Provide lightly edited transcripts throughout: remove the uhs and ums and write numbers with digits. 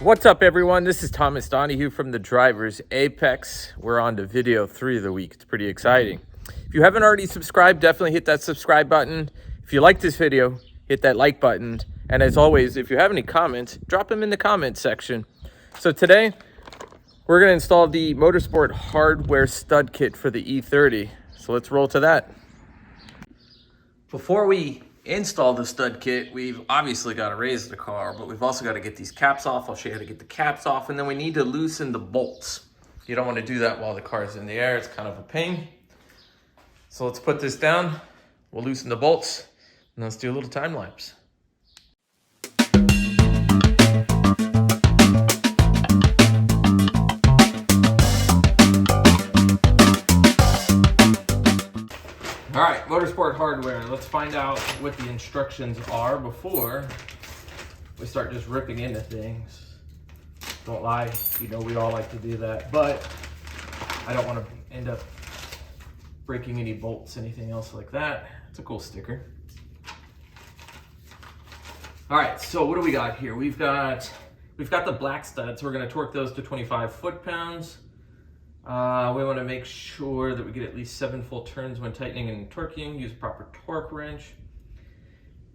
What's up, everyone? This is Thomas Donahue from the Driver's Apex. We're on to video 3 of the week. It's pretty exciting. If you haven't already subscribed, definitely hit that subscribe button. If you like this video, hit that like button. And as always, if you have any comments, drop them in the comments section. So today, we're going to install the Motorsport hardware stud kit for the E30. So let's roll to that. Before we install the stud kit, we've obviously got to raise the car, but we've also got to get these caps off. I'll show you how to get the caps off, and then we need to loosen the bolts. You don't want to do that while the car is in the air. It's kind of a pain. So let's put this down. We'll loosen the bolts, and let's do a little time lapse. All right, Motorsport hardware. Let's find out what the instructions are before we start just ripping into things. Don't lie, you know we all like to do that, but I don't want to end up breaking any bolts, anything else like that. It's a cool sticker. All right, so what do we got here? We've got the black studs. We're going to torque those to 25 foot-pounds. We want to make sure that we get at least 7 full turns when tightening and torquing. Use proper torque wrench.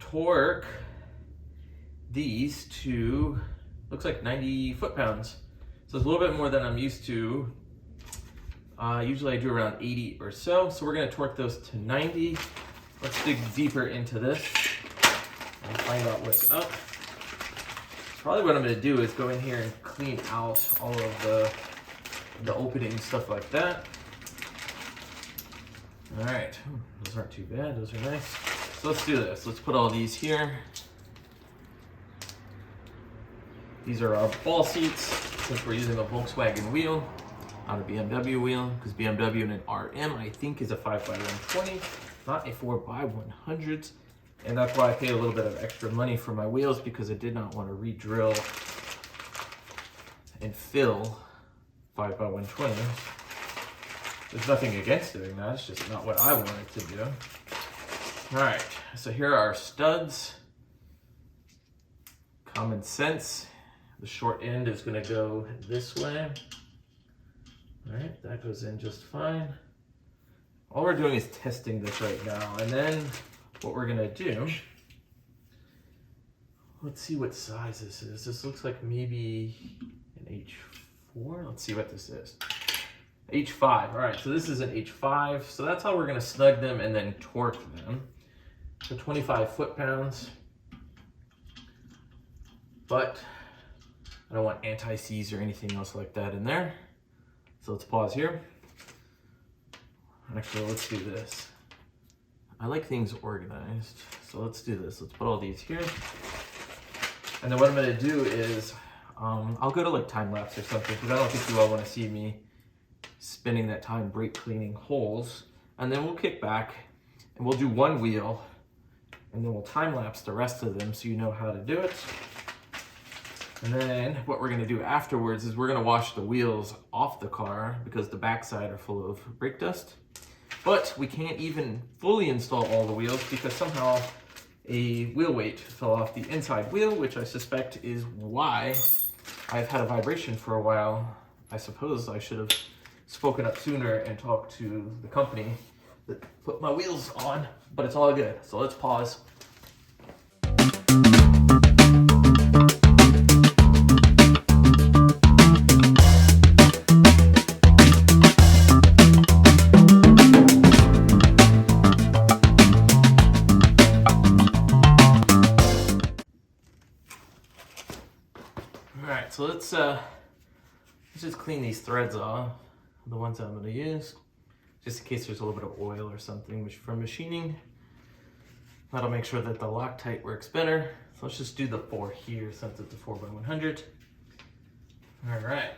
Torque these to, looks like 90 foot-pounds. So it's a little bit more than I'm used to. Usually I do around 80 or so. So we're going to torque those to 90. Let's dig deeper into this and find out what's up. Probably what I'm going to do is go in here and clean out all of the opening, stuff like that. All right, those aren't too bad, those are nice. So let's do this. Let's put all these here. These are our ball seats, since we're using a Volkswagen wheel, not a BMW wheel, because BMW in an RM, I think, is a 5x120, not a 4x100. And that's why I paid a little bit of extra money for my wheels, because I did not want to re-drill and fill 5x120. There's nothing against doing that, it's just not what I wanted to do. All right, so here are our studs. Common sense. The short end is gonna go this way. All right, that goes in just fine. All we're doing is testing this right now, and then what we're gonna do, let's see what size this is. This looks like maybe an H4. Let's see what this is. H5. All right, so this is an H5. So that's how we're gonna snug them and then torque them. So 25 foot-pounds. But I don't want anti-seize or anything else like that in there. So let's pause here. Actually, let's do this. I like things organized. So let's do this. Let's put all these here. And then what I'm gonna do is, I'll go to like time lapse or something, because I don't think you all want to see me spending that time brake cleaning holes. And then we'll kick back and we'll do one wheel, and then we'll time lapse the rest of them so you know how to do it. And then what we're going to do afterwards is we're going to wash the wheels off the car, because the backside are full of brake dust. But we can't even fully install all the wheels because somehow a wheel weight fell off the inside wheel, which I suspect is why I've had a vibration for a while. I suppose I should have spoken up sooner and talked to the company that put my wheels on, but it's all good. So let's pause. All right, so let's just clean these threads off, the ones I'm going to use, just in case there's a little bit of oil or something, which from machining, that'll make sure that the Loctite works better. So let's just do the 4 here since it's a 4x100. All right.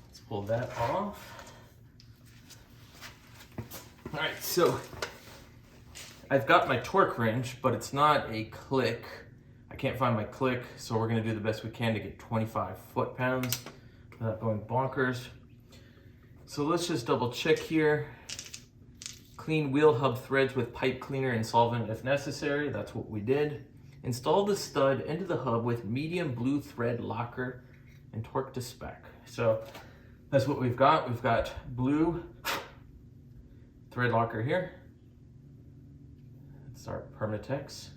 Let's pull that off. All right, so I've got my torque wrench, but it's not a click. I can't find my click, so we're gonna do the best we can to get 25 foot-pounds without going bonkers. So let's just double check here. Clean wheel hub threads with pipe cleaner and solvent if necessary. That's what we did. Install the stud into the hub with medium blue thread locker and torque to spec. So that's what we've got. We've got blue thread locker here. It's our Permatex.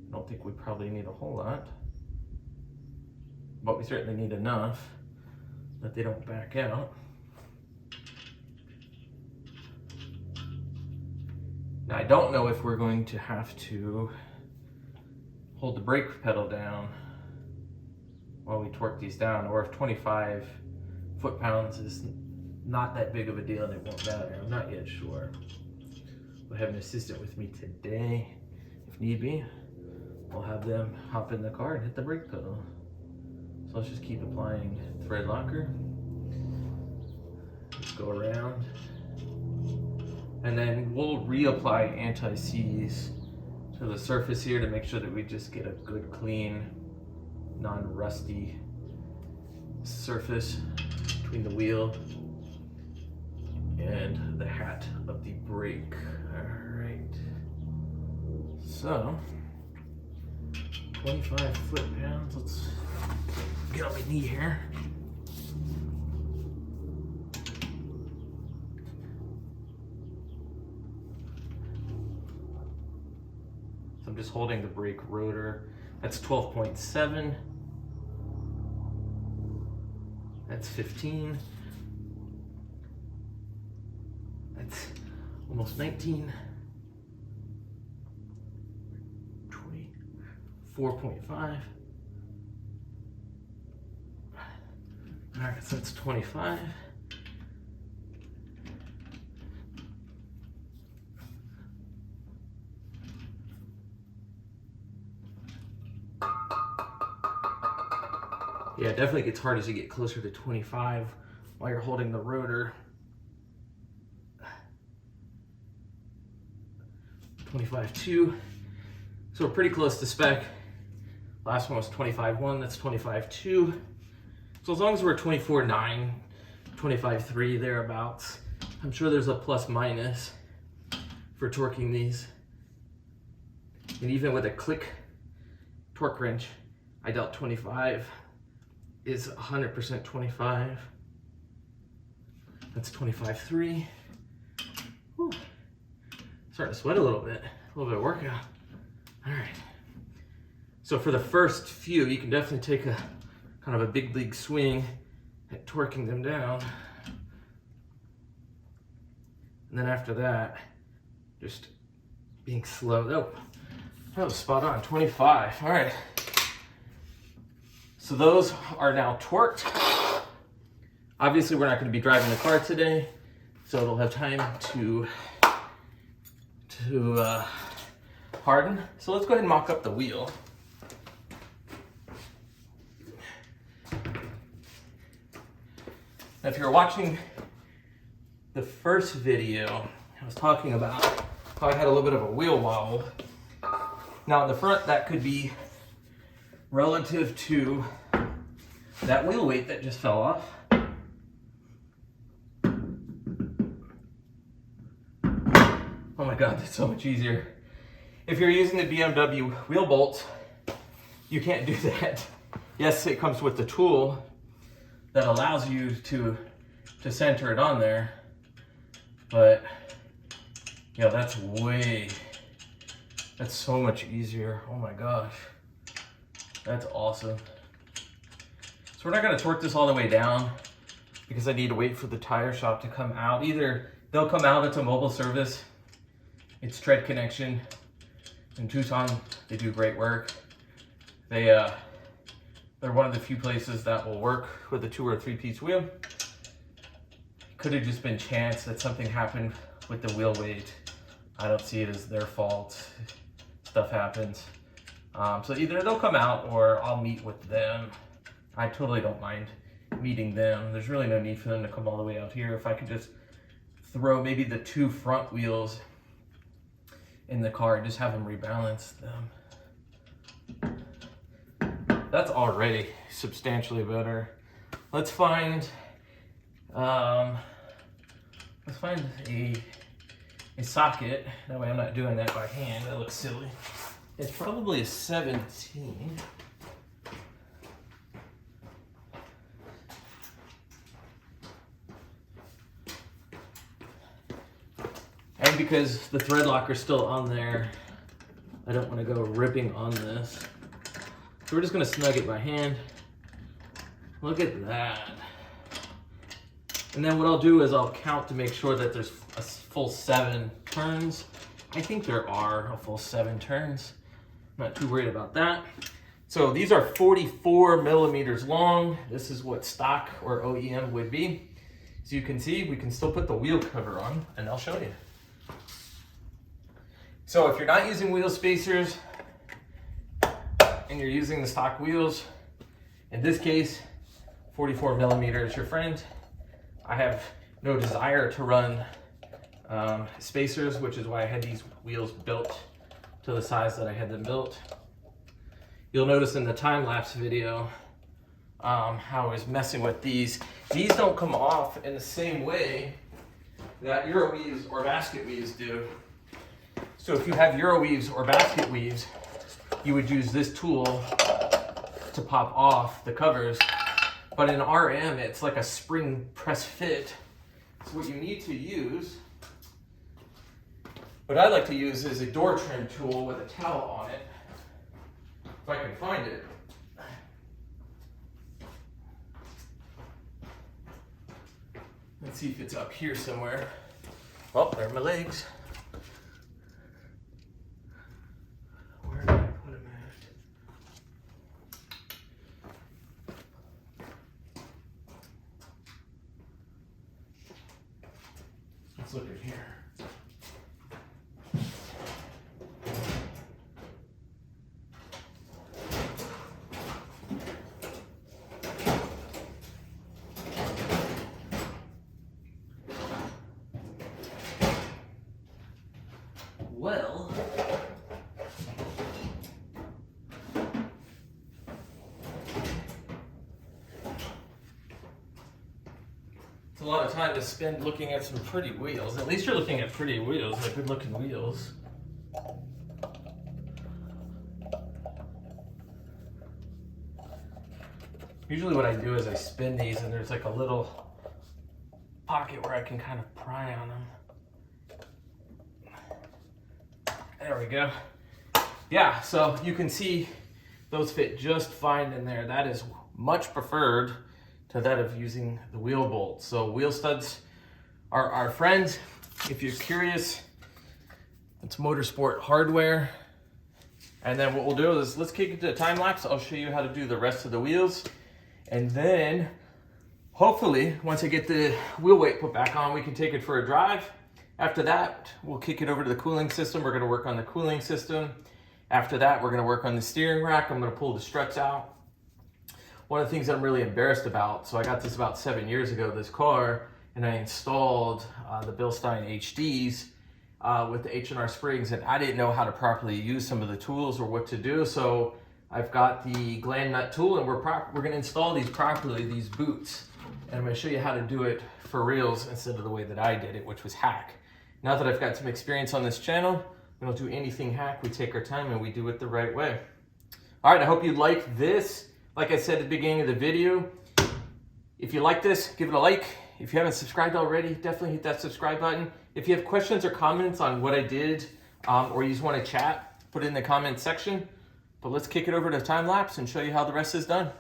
I don't think we probably need a whole lot, but we certainly need enough that they don't back out. Now I don't know if we're going to have to hold the brake pedal down while we torque these down, or if 25 foot-pounds is not that big of a deal and it won't matter. I'm not yet sure. We'll have an assistant with me today. If need be, we'll have them hop in the car and hit the brake pedal. So let's just keep applying thread locker. Let's go around. And then we'll reapply anti-seize to the surface here to make sure that we just get a good, clean, non-rusty surface between the wheel and the hat of the brake. All right. So, 25 foot-pounds. Let's get on my knee here. I'm just holding the brake rotor. That's 12.7. That's 15. That's almost 19. 24.5. All right, so that's 25. Yeah, it definitely gets hard as you get closer to 25 while you're holding the rotor. 25.2. So we're pretty close to spec. Last one was 25.1, that's 25.2. So as long as we're 24.9, 25.3, thereabouts, I'm sure there's a plus minus for torquing these. And even with a click torque wrench, I doubt 25 is 100% 25. That's 25.3. Whew. Starting to sweat a little bit of workout. All right. So for the first few, you can definitely take a kind of a big league swing at torquing them down. And then after that, just being slow. Oh, that was spot on, 25. All right. So those are now torqued. Obviously, we're not going to be driving the car today, so it'll have time to harden. So let's go ahead and mock up the wheel. Now, if you're watching the first video, I was talking about how I had a little bit of a wheel wobble. Now in the front, that could be relative to that wheel weight that just fell off. Oh my God, that's so much easier. If you're using the BMW wheel bolts, you can't do that. Yes, it comes with the tool that allows you to center it on there, but yeah, that's so much easier. Oh my gosh, that's awesome. So we're not gonna torque this all the way down because I need to wait for the tire shop to come out. Either they'll come out, it's a mobile service, it's Tread Connection in Tucson. They do great work. They're one of the few places that will work with a 2 or 3 piece wheel. Could have just been chance that something happened with the wheel weight. I don't see it as their fault. Stuff happens. So either they'll come out or I'll meet with them. I totally don't mind meeting them. There's really no need for them to come all the way out here. If I could just throw maybe the 2 front wheels in the car and just have them rebalance them. That's already substantially better. Let's find a socket. That way I'm not doing that by hand. That looks silly. It's probably a 17. And because the thread locker's still on there, I don't want to go ripping on this. So we're just going to snug it by hand. Look at that. And then what I'll do is I'll count to make sure that there's a full 7 turns. I think there are a full 7 turns. I'm not too worried about that. So these are 44 millimeters long. This is what stock or OEM would be. So you can see we can still put the wheel cover on, and I'll show you. So if you're not using wheel spacers and you're using the stock wheels, in this case, 44 millimeters, your friend. I have no desire to run spacers, which is why I had these wheels built to the size that I had them built. You'll notice in the time-lapse video how I was messing with these. These don't come off in the same way that Euro weaves or basket weaves do. So if you have Euro weaves or basket weaves, you would use this tool to pop off the covers. But in RM, it's like a spring press fit. So what you need to use, what I like to use is a door trim tool with a towel on it, if I can find it. Let's see if it's up here somewhere. Oh, there are my legs. Where did I put them at? Let's look at here. Well, it's a lot of time to spend looking at some pretty wheels. At least you're looking at pretty wheels, like good looking wheels. Usually what I do is I spin these and there's like a little pocket where I can kind of pry on them. There we go. Yeah, so you can see those fit just fine in there. That is much preferred to that of using the wheel bolts. So wheel studs are our friends. If you're curious, it's Motorsport Hardware. And then what we'll do is let's kick it to a time lapse. I'll show you how to do the rest of the wheels. And then hopefully once I get the wheel weight put back on, we can take it for a drive. After that, we'll kick it over to the cooling system. We're gonna work on the cooling system. After that, we're gonna work on the steering rack. I'm gonna pull the struts out. One of the things that I'm really embarrassed about, so I got this about 7 years ago, this car, and I installed the Bilstein HDs with the H&R springs, and I didn't know how to properly use some of the tools or what to do. So I've got the gland nut tool, and we're gonna install these properly, these boots. And I'm gonna show you how to do it for reals instead of the way that I did it, which was hack. Now that I've got some experience on this channel, we don't do anything hack. We take our time and we do it the right way. All right, I hope you liked this. Like I said at the beginning of the video, if you like this, give it a like. If you haven't subscribed already, definitely hit that subscribe button. If you have questions or comments on what I did, or you just want to chat, put it in the comment section. But let's kick it over to time lapse and show you how the rest is done.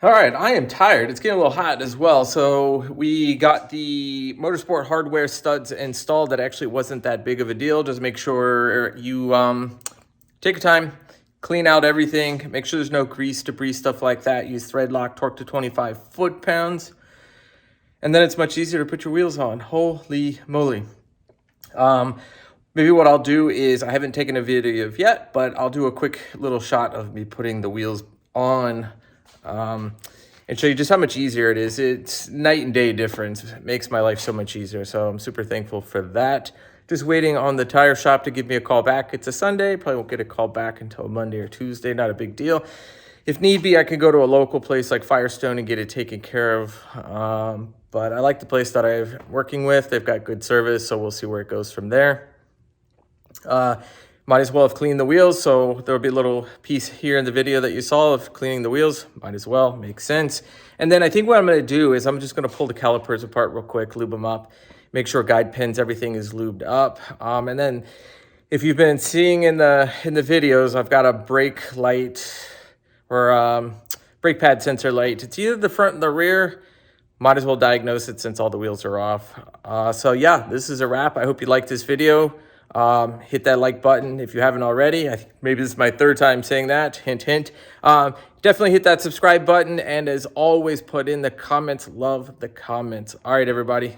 All right, I am tired. It's getting a little hot as well. So we got the Motorsport hardware studs installed. That actually wasn't that big of a deal. Just make sure you take your time, clean out everything, make sure there's no grease, debris, stuff like that. Use thread lock, torque to 25 foot-pounds. And then it's much easier to put your wheels on. Holy moly. Maybe what I'll do is, I haven't taken a video of yet, but I'll do a quick little shot of me putting the wheels on and show you just how much easier it is. It's night and day difference. It makes my life so much easier. So I'm super thankful for that. Just waiting on the tire shop to give me a call back. It's a Sunday. Probably won't get a call back until Monday or Tuesday. Not a big deal. If need be, I can go to a local place like Firestone and get it taken care of. But I like the place that I'm working with. They've got good service, so we'll see where it goes from there. Might as well have cleaned the wheels, so there'll be a little piece here in the video that you saw of cleaning the wheels. Might as well, makes sense. And then I think what I'm going to do is I'm just going to pull the calipers apart real quick, lube them up, make sure guide pins, everything is lubed up. And then if you've been seeing in the videos, I've got a brake light or brake pad sensor light. It's either the front or the rear. Might as well diagnose it since all the wheels are off. So yeah, this is a wrap. I hope you liked this video. Hit that like button if you haven't already. I think maybe this is my third time saying that. Hint, hint. Definitely hit that subscribe button. And as always, put in the comments. Love the comments. All right, everybody.